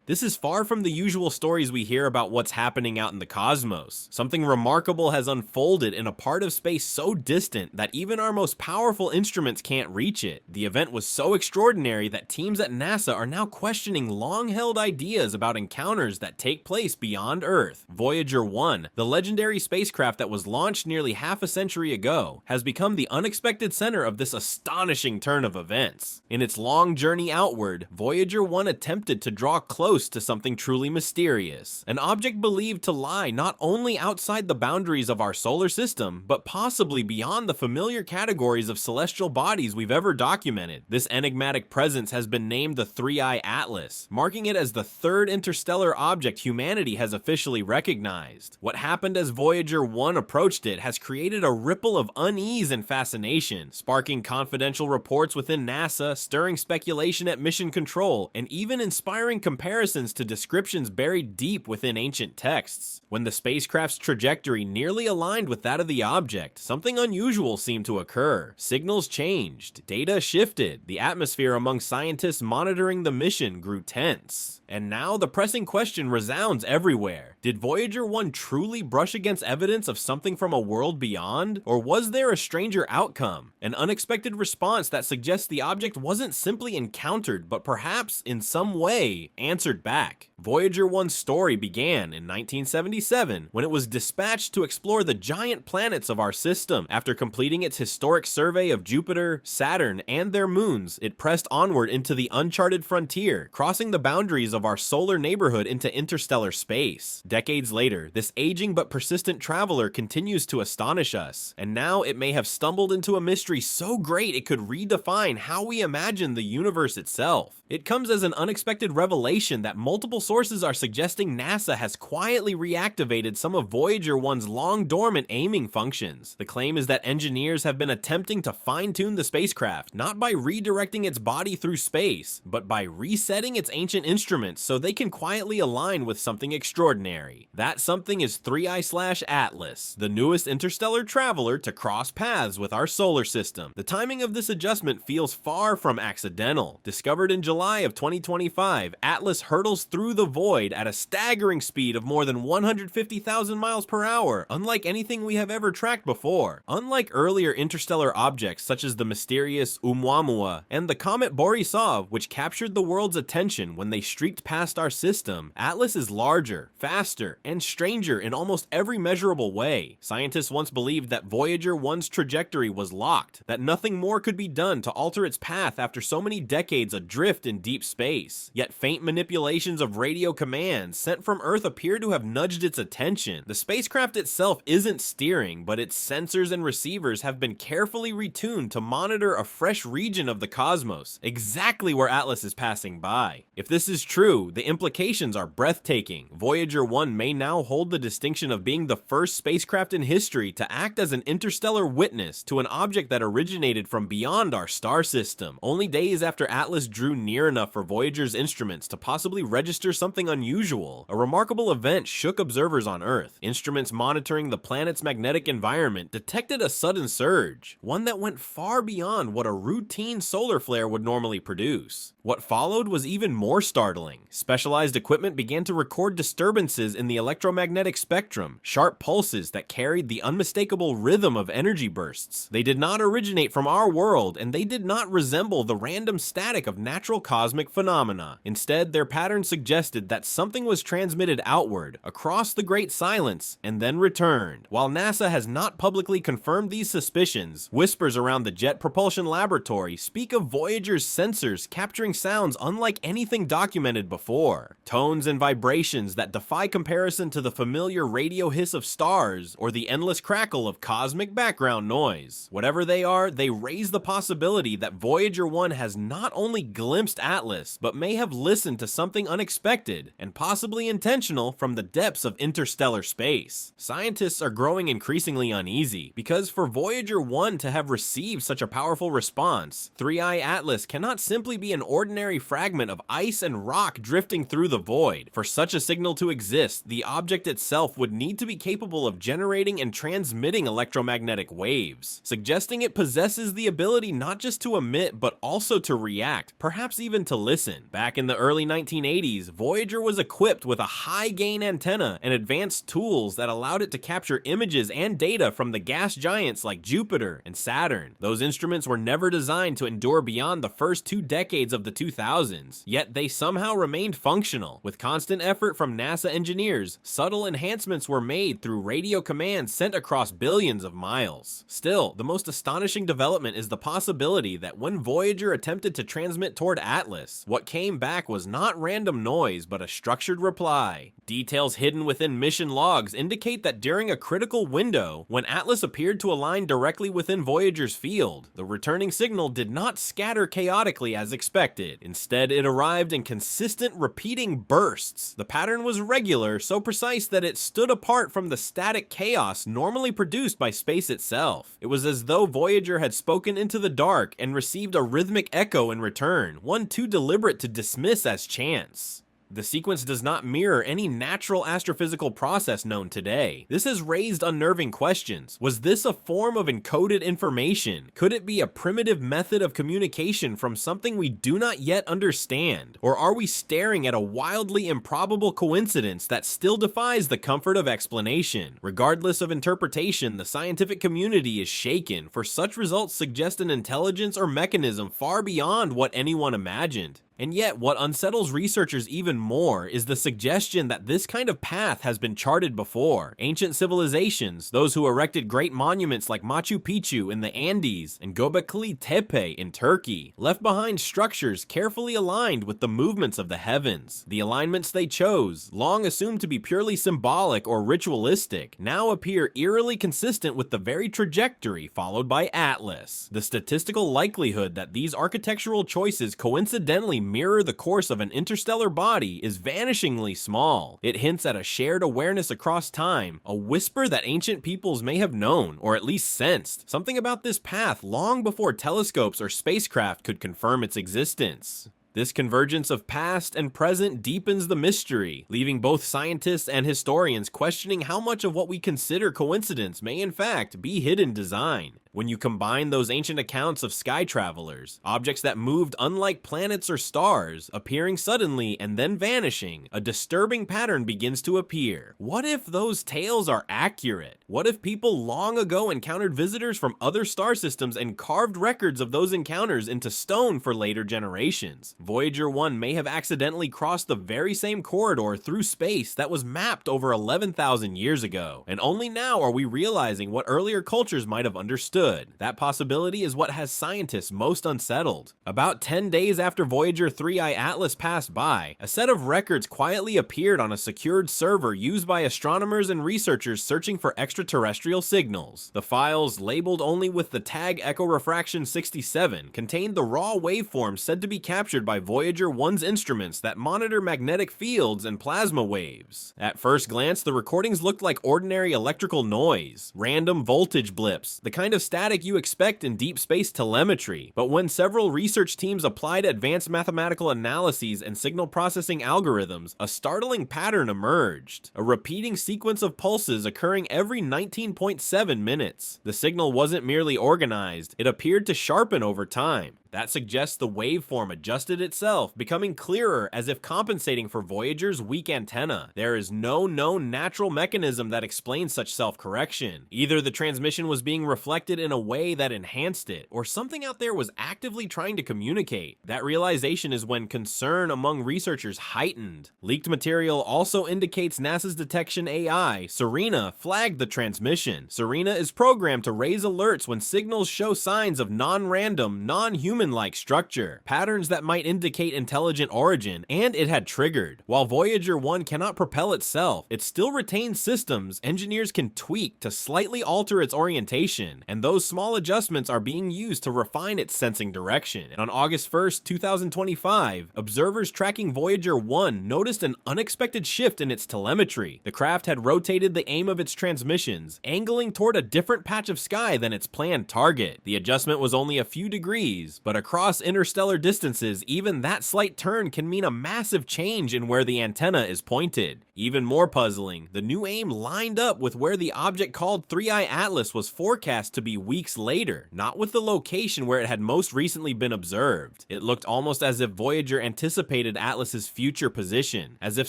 This is far from the usual stories we hear about what's happening out in the cosmos. Something remarkable has unfolded in a part of space so distant that even our most powerful instruments can't reach it. The event was so extraordinary that teams at NASA are now questioning long-held ideas about encounters that take place beyond Earth. Voyager 1, the legendary spacecraft that was launched nearly half a century ago, has become the unexpected center of this astonishing turn of events. In its long journey outward, Voyager 1 attempted to draw close to something truly mysterious, an object believed to lie not only outside the boundaries of our solar system, but possibly beyond the familiar categories of celestial bodies we've ever documented. This enigmatic presence has been named the Three-Eye Atlas, marking it as the third interstellar object humanity has officially recognized. What happened as Voyager 1 approached it has created a ripple of unease and fascination, sparking confidential reports within NASA, stirring speculation at mission control, and even inspiring comparisons to descriptions buried deep within ancient texts. When the spacecraft's trajectory nearly aligned with that of the object, something unusual seemed to occur. Signals changed, data shifted, the atmosphere among scientists monitoring the mission grew tense. And now the pressing question resounds everywhere. Did Voyager 1 truly brush against evidence of something from a world beyond? Or was there a stranger outcome? An unexpected response that suggests the object wasn't simply encountered, but perhaps, in some way, answered back. Voyager 1's story began in 1977, when it was dispatched to explore the giant planets of our system. After completing its historic survey of Jupiter, Saturn, and their moons, it pressed onward into the uncharted frontier, crossing the boundaries of our solar neighborhood into interstellar space. Decades later, this aging but persistent traveler continues to astonish us, and now it may have stumbled into a mystery so great it could redefine how we imagine the universe itself. It comes as an unexpected revelation that multiple sources are suggesting NASA has quietly reactivated some of Voyager 1's long-dormant aiming functions. The claim is that engineers have been attempting to fine-tune the spacecraft, not by redirecting its body through space, but by resetting its ancient instruments so they can quietly align with something extraordinary. That something is Three-Eye/Atlas, the newest interstellar traveler to cross paths with our solar system. The timing of this adjustment feels far from accidental. Discovered in July of 2025, Atlas hurtles through the void at a staggering speed of more than 150,000 miles per hour, unlike anything we have ever tracked before. Unlike earlier interstellar objects such as the mysterious Oumuamua and the comet Borisov, which captured the world's attention when they streaked past our system, Atlas is larger, faster, and stranger in almost every measurable way. Scientists once believed that Voyager 1's trajectory was locked, that nothing more could be done to alter its path after so many decades adrift in deep space. Yet faint manipulations of radio commands sent from Earth appear to have nudged its attention. The spacecraft itself isn't steering, but its sensors and receivers have been carefully retuned to monitor a fresh region of the cosmos, exactly where Atlas is passing by. If this is true, the implications are breathtaking. Voyager 1 may now hold the distinction of being the first spacecraft in history to act as an interstellar witness to an object that originated from beyond our star system, only days after Atlas drew near enough for Voyager's instruments to possibly register something unusual. A remarkable event shook observers on Earth. Instruments monitoring the planet's magnetic environment detected a sudden surge, one that went far beyond what a routine solar flare would normally produce. What followed was even more startling. Specialized equipment began to record disturbances in the electromagnetic spectrum, sharp pulses that carried the unmistakable rhythm of energy bursts. They did not originate from our world, and they did not resemble the random static of natural cosmic phenomena. Instead, their pattern suggested that something was transmitted outward, across the great silence, and then returned. While NASA has not publicly confirmed these suspicions, whispers around the Jet Propulsion Laboratory speak of Voyager's sensors capturing sounds unlike anything documented before. Tones and vibrations that defy comparison to the familiar radio hiss of stars or the endless crackle of cosmic background noise. Whatever they are, they raise the possibility that Voyager 1 has not only glimpsed Atlas, but may have listened to something unexpected and possibly intentional from the depths of interstellar space. Scientists are growing increasingly uneasy because for Voyager 1 to have received such a powerful response, Three-Eye Atlas cannot simply be an ordinary fragment of ice and rock drifting through the void. For such a signal to exist, the object itself would need to be capable of generating and transmitting electromagnetic waves, suggesting it possesses the ability not just to emit but also to react, perhaps even to listen. Back in the early 1980s, Voyager was equipped with a high-gain antenna and advanced tools that allowed it to capture images and data from the gas giants like Jupiter and Saturn. Those instruments were never designed to endure beyond the first 2 decades of the 2000s, yet they somehow remained functional. With constant effort from NASA engineers, subtle enhancements were made through radio commands sent across billions of miles. Still, the most astonishing development is the possibility that when Voyager attempted to transmit toward Atlas, what came back was not random noise but a structured reply. Details hidden within mission logs indicate that during a critical window, when Atlas appeared to align directly within Voyager's field, the returning signal did not scatter chaotically as expected. Instead, it arrived in consistent, repeating bursts. The pattern was regular, so precise that it stood apart from the static chaos normally produced by space itself. It was as though Voyager had spoken into the dark and received a rhythmic echo in return, one too deliberate to dismiss as chance. The sequence does not mirror any natural astrophysical process known today. This has raised unnerving questions. Was this a form of encoded information? Could it be a primitive method of communication from something we do not yet understand? Or are we staring at a wildly improbable coincidence that still defies the comfort of explanation? Regardless of interpretation, the scientific community is shaken, for such results suggest an intelligence or mechanism far beyond what anyone imagined. And yet, what unsettles researchers even more is the suggestion that this kind of path has been charted before. Ancient civilizations, those who erected great monuments like Machu Picchu in the Andes and Göbekli Tepe in Turkey, left behind structures carefully aligned with the movements of the heavens. The alignments they chose, long assumed to be purely symbolic or ritualistic, now appear eerily consistent with the very trajectory followed by Atlas. The statistical likelihood that these architectural choices coincidentally mirror the course of an interstellar body is vanishingly small. It hints at a shared awareness across time, a whisper that ancient peoples may have known, or at least sensed, something about this path long before telescopes or spacecraft could confirm its existence. This convergence of past and present deepens the mystery, leaving both scientists and historians questioning how much of what we consider coincidence may in fact be hidden design. When you combine those ancient accounts of sky travelers, objects that moved unlike planets or stars, appearing suddenly and then vanishing, a disturbing pattern begins to appear. What if those tales are accurate? What if people long ago encountered visitors from other star systems and carved records of those encounters into stone for later generations? Voyager 1 may have accidentally crossed the very same corridor through space that was mapped over 11,000 years ago, and only now are we realizing what earlier cultures might have understood. That possibility is what has scientists most unsettled. About 10 days after Voyager 3I Atlas passed by, a set of records quietly appeared on a secured server used by astronomers and researchers searching for extraterrestrial signals. The files, labeled only with the tag Echo Refraction 67, contained the raw waveforms said to be captured by Voyager 1's instruments that monitor magnetic fields and plasma waves. At first glance, the recordings looked like ordinary electrical noise, random voltage blips, the kind of static you expect in deep space telemetry. But when several research teams applied advanced mathematical analyses and signal processing algorithms, a startling pattern emerged. A repeating sequence of pulses occurring every 19.7 minutes. The signal wasn't merely organized, it appeared to sharpen over time. That suggests the waveform adjusted itself, becoming clearer as if compensating for Voyager's weak antenna. There is no known natural mechanism that explains such self-correction. Either the transmission was being reflected in a way that enhanced it, or something out there was actively trying to communicate. That realization is when concern among researchers heightened. Leaked material also indicates NASA's detection AI, Serena, flagged the transmission. Serena is programmed to raise alerts when signals show signs of non-random, non-human-like structure, patterns that might indicate intelligent origin, and it had triggered. While Voyager 1 cannot propel itself, it still retains systems engineers can tweak to slightly alter its orientation, and those small adjustments are being used to refine its sensing direction. And on August 1st, 2025, observers tracking Voyager 1 noticed an unexpected shift in its telemetry. The craft had rotated the aim of its transmissions, angling toward a different patch of sky than its planned target. The adjustment was only a few degrees, but across interstellar distances, even that slight turn can mean a massive change in where the antenna is pointed. Even more puzzling, the new aim lined up with where the object called 3i Atlas was forecast to be weeks later, not with the location where it had most recently been observed. It looked almost as if Voyager anticipated Atlas's future position, as if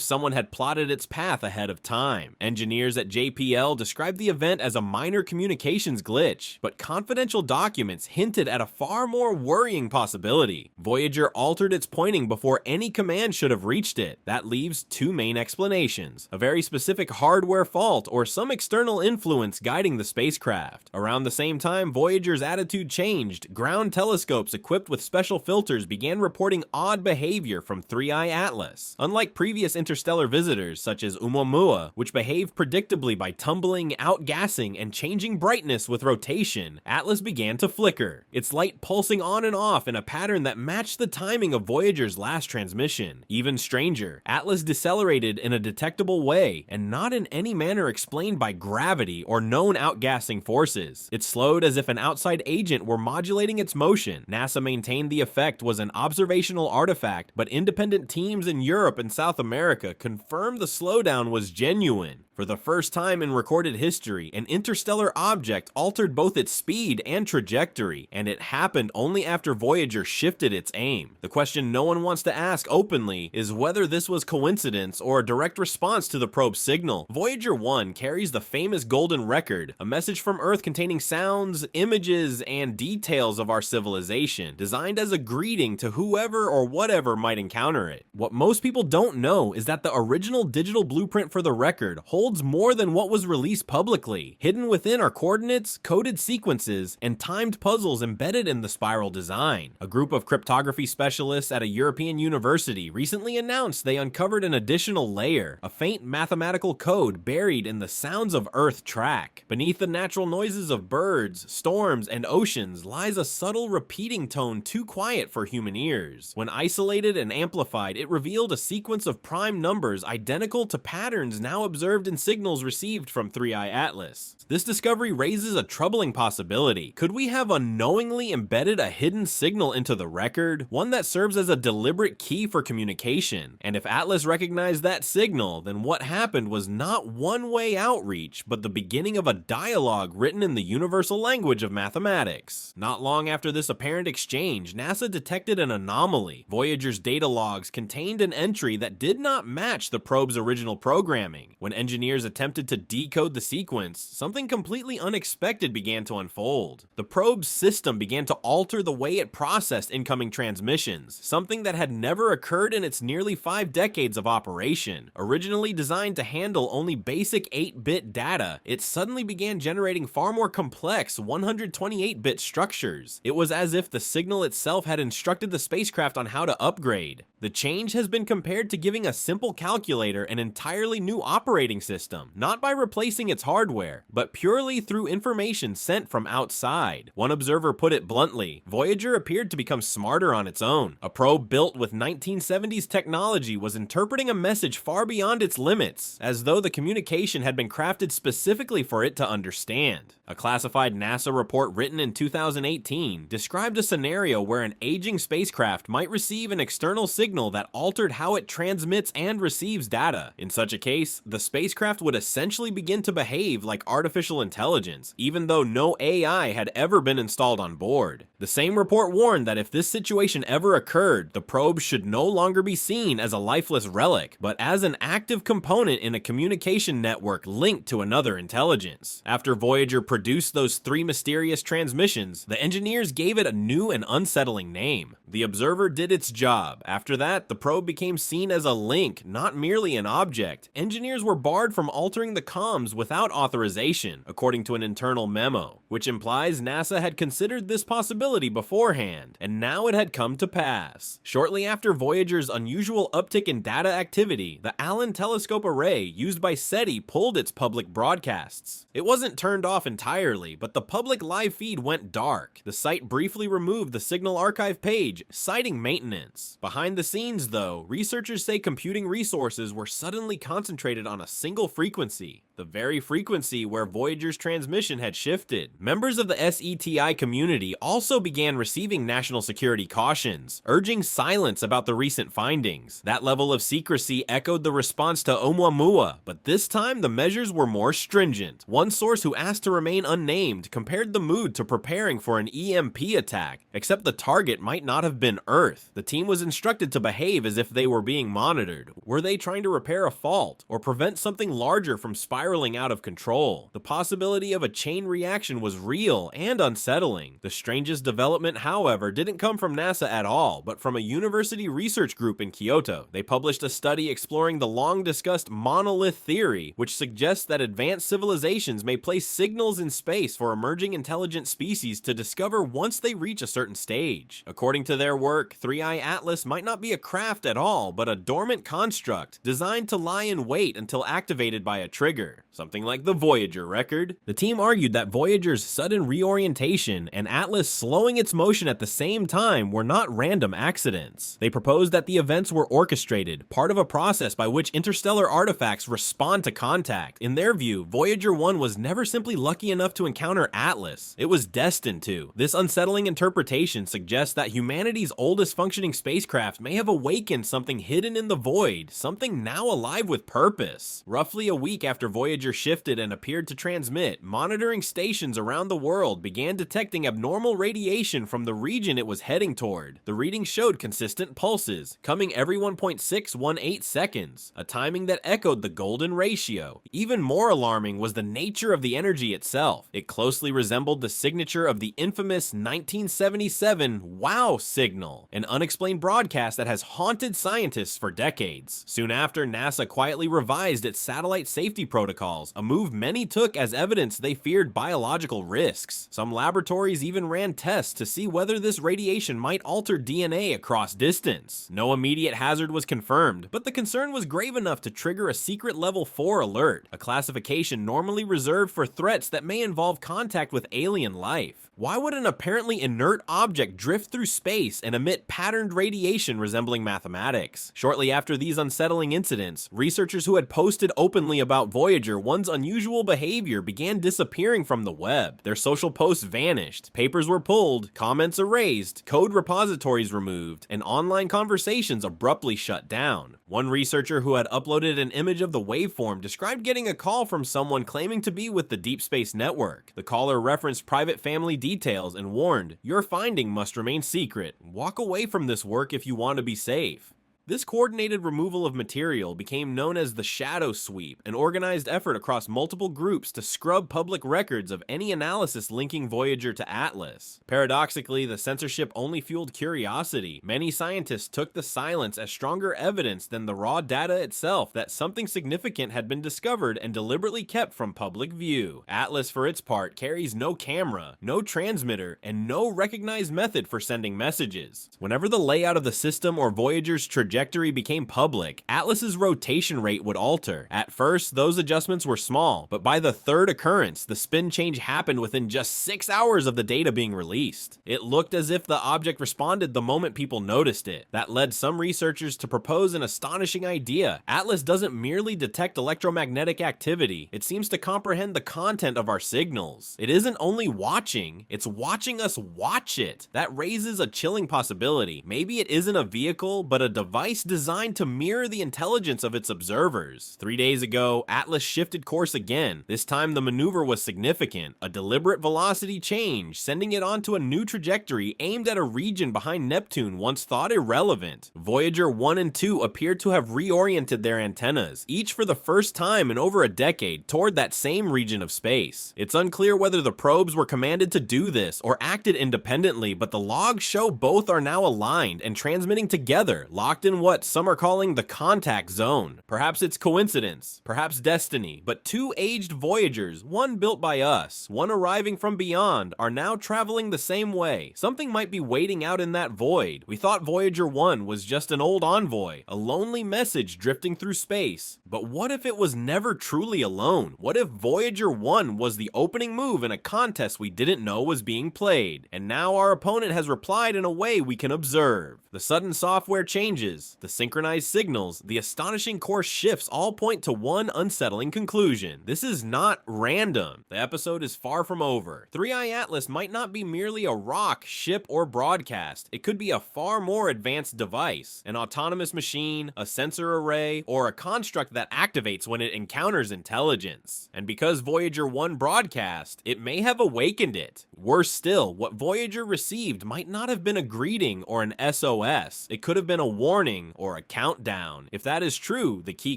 someone had plotted its path ahead of time. Engineers at JPL described the event as a minor communications glitch, but confidential documents hinted at a far more worrying possibility. Voyager altered its pointing before any command should have reached it. That leaves two main explanations: a very specific hardware fault or some external influence guiding the spacecraft. Around the same time Voyager's attitude changed, ground telescopes equipped with special filters began reporting odd behavior from 3i Atlas. Unlike previous interstellar visitors such as Oumuamua, which behaved predictably by tumbling, outgassing, and changing brightness with rotation, Atlas began to flicker, its light pulsing on and off in a pattern that matched the timing of Voyager's last transmission. Even stranger, Atlas decelerated in a detectable way, and not in any manner explained by gravity or known outgassing forces. It slowed as if an outside agent were modulating its motion. NASA maintained the effect was an observational artifact, but independent teams in Europe and South America confirmed the slowdown was genuine. For the first time in recorded history, an interstellar object altered both its speed and trajectory, and it happened only after Voyager shifted its aim. The question no one wants to ask openly is whether this was coincidence or a direct response to the probe's signal. Voyager 1 carries the famous golden record, a message from Earth containing sounds, images, and details of our civilization, designed as a greeting to whoever or whatever might encounter it. What most people don't know is that the original digital blueprint for the record holds more than what was released publicly. Hidden within are coordinates, coded sequences, and timed puzzles embedded in the spiral design. A group of cryptography specialists at a European university recently announced they uncovered an additional layer, a faint mathematical code buried in the sounds of Earth track. Beneath the natural noises of birds, storms, and oceans lies a subtle repeating tone too quiet for human ears. When isolated and amplified, it revealed a sequence of prime numbers identical to patterns now observed in signals received from 3i Atlas. This discovery raises a troubling possibility. Could we have unknowingly embedded a hidden signal into the record, one that serves as a deliberate key for communication? And if Atlas recognized that signal, then what happened was not one-way outreach, but the beginning of a dialogue written in the universal language of mathematics. Not long after this apparent exchange, NASA detected an anomaly. Voyager's data logs contained an entry that did not match the probe's original programming. When engineers attempted to decode the sequence, something completely unexpected began to unfold. The probe's system began to alter the way it processed incoming transmissions, something that had never occurred in its nearly 5 decades of operation. Originally designed to handle only basic 8-bit data, it suddenly began generating far more complex 128-bit structures. It was as if the signal itself had instructed the spacecraft on how to upgrade. The change has been compared to giving a simple calculator an entirely new operating system, not by replacing its hardware, but purely through information sent from outside. One observer put it bluntly: Voyager appeared to become smarter on its own. A probe built with 1970s technology was interpreting a message far beyond its limits, as though the communication had been crafted specifically for it to understand. A classified NASA report written in 2018 described a scenario where an aging spacecraft might receive an external signal that altered how it transmits and receives data. In such a case, the spacecraft would essentially begin to behave like artificial intelligence, even though no AI had ever been installed on board. The same report warned that if this situation ever occurred, the probe should no longer be seen as a lifeless relic, but as an active component in a communication network linked to another intelligence. After Voyager produced those 3 mysterious transmissions, the engineers gave it a new and unsettling name. The Observer did its job. After that, the probe became seen as a link, not merely an object. Engineers were barred from altering the comms without authorization, according to an internal memo, which implies NASA had considered this possibility beforehand, and now it had come to pass. Shortly after Voyager's unusual uptick in data activity, the Allen Telescope Array used by SETI pulled its public broadcasts. It wasn't turned off entirely, but the public live feed went dark. The site briefly removed the signal archive page, citing maintenance. Behind the scenes, though, researchers say computing resources were suddenly concentrated on a single single frequency, the very frequency where Voyager's transmission had shifted. Members of the SETI community also began receiving national security cautions, urging silence about the recent findings. That level of secrecy echoed the response to Oumuamua, but this time the measures were more stringent. One source who asked to remain unnamed compared the mood to preparing for an EMP attack, except the target might not have been Earth. The team was instructed to behave as if they were being monitored. Were they trying to repair a fault or prevent something larger from spiraling out of control? The possibility of a chain reaction was real and unsettling. The strangest development, however, didn't come from NASA at all, but from a university research group in Kyoto. They published a study exploring the long-discussed monolith theory, which suggests that advanced civilizations may place signals in space for emerging intelligent species to discover once they reach a certain stage. According to their work, 3i Atlas might not be a craft at all, but a dormant construct designed to lie in wait until activated by a trigger, something like the Voyager record. The team argued that Voyager's sudden reorientation and Atlas slowing its motion at the same time were not random accidents. They proposed that the events were orchestrated, part of a process by which interstellar artifacts respond to contact. In their view, Voyager 1 was never simply lucky enough to encounter Atlas, it was destined to. This unsettling interpretation suggests that humanity's oldest functioning spacecraft may have awakened something hidden in the void, something now alive with purpose. Roughly a week after Voyager shifted and appeared to transmit, monitoring stations around the world began detecting abnormal radiation from the region it was heading toward. The readings showed consistent pulses, coming every 1.618 seconds, a timing that echoed the golden ratio. Even more alarming was the nature of the energy itself. It closely resembled the signature of the infamous 1977 WOW signal, an unexplained broadcast that has haunted scientists for decades. Soon after, NASA quietly revised its satellite safety protocols, a move many took as evidence they feared biological risks. Some laboratories even ran tests to see whether this radiation might alter DNA across distance. No immediate hazard was confirmed, but the concern was grave enough to trigger a secret level 4 alert, a classification normally reserved for threats that may involve contact with alien life. Why would an apparently inert object drift through space and emit patterned radiation resembling mathematics? Shortly after these unsettling incidents, researchers who had posted openly about Voyager 1's unusual behavior began disappearing from the web. Their social posts vanished, papers were pulled, comments erased, code repositories removed, and online conversations abruptly shut down. One researcher who had uploaded an image of the waveform described getting a call from someone claiming to be with the Deep Space Network. The caller referenced private family details and warned, "Your finding must remain secret. Walk away from this work if you want to be safe." This coordinated removal of material became known as the Shadow Sweep, an organized effort across multiple groups to scrub public records of any analysis linking Voyager to Atlas. Paradoxically, the censorship only fueled curiosity. Many scientists took the silence as stronger evidence than the raw data itself that something significant had been discovered and deliberately kept from public view. Atlas, for its part, carries no camera, no transmitter, and no recognized method for sending messages. Whenever the layout of the system or Voyager's trajectory became public, Atlas's rotation rate would alter. At first, those adjustments were small, but by the third occurrence, the spin change happened within just 6 hours of the data being released. It looked as if the object responded the moment people noticed it. That led some researchers to propose an astonishing idea. Atlas doesn't merely detect electromagnetic activity, it seems to comprehend the content of our signals. It isn't only watching, it's watching us watch it. That raises a chilling possibility. Maybe it isn't a vehicle, but a device designed to mirror the intelligence of its observers. 3 days ago, Atlas shifted course again. This time the maneuver was significant, a deliberate velocity change, sending it onto a new trajectory aimed at a region behind Neptune once thought irrelevant. Voyager 1 and 2 appeared to have reoriented their antennas, each for the first time in over a decade, toward that same region of space. It's unclear whether the probes were commanded to do this or acted independently, but the logs show both are now aligned and transmitting together, locked in what some are calling the contact zone. Perhaps it's coincidence, perhaps destiny, but two aged Voyagers, one built by us, one arriving from beyond, are now traveling the same way. Something might be waiting out in that void. We thought Voyager 1 was just an old envoy, a lonely message drifting through space. But what if it was never truly alone? What if Voyager 1 was the opening move in a contest we didn't know was being played? And now our opponent has replied in a way we can observe. The sudden software changes, images, the synchronized signals, the astonishing course shifts all point to one unsettling conclusion. This is not random. The episode is far from over. 3i Atlas might not be merely a rock, ship, or broadcast. It could be a far more advanced device, an autonomous machine, a sensor array, or a construct that activates when it encounters intelligence. And because Voyager 1 broadcast, it may have awakened it. Worse still, what Voyager received might not have been a greeting or an SOS. It could have been a warning or a countdown. If that is true, the key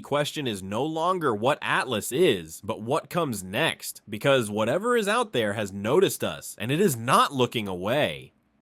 question is no longer what Atlas is, but what comes next. Because whatever is out there has noticed us, and it is not looking away.